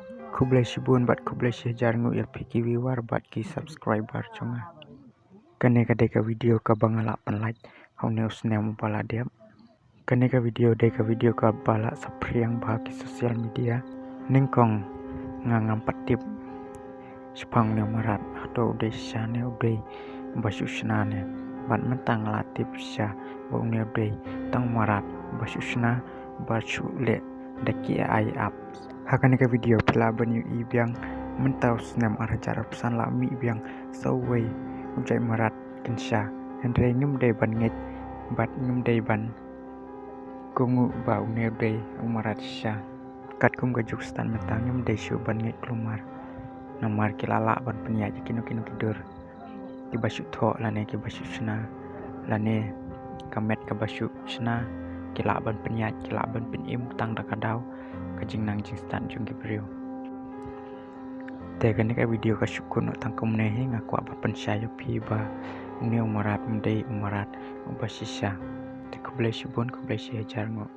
Kublai shibun bat kublai shihjar ngu ilpiki viewer bat ki subscriber chunga. Kane ka video ka bangala panlait haune usne mu pala diam. Kane ka video ka bala sapriang bah ki sosial media ningkong ngangam patip sepang ne marat atau udah shane udah basusna ne bat mentang latip sya bau ne udah tang marat basusna basule daki ai up. Hakan ka video pela banyu ibiang mentau snam arajar pesan la mi ibiang sawai ujai marat kensya andre ngum dei ban ngit bat ngum dei ban kungu bau ne dei umarat sya kat kum gajuk stan mentang ngum dei syu ban ngit klumar namar kilala ban penya kinu tidur ki basu tho lane ki basu sna lane kamet ka basu sna kila ban penya kila ban penim tang da kadau kajing nang jing stan jung ki brio te kan ka video ka syukun tang kum ne hi ngaku apa pensya yo pi ba ne umarat mdei umarat ubasisya te kublai shibun kublai shihajar ngo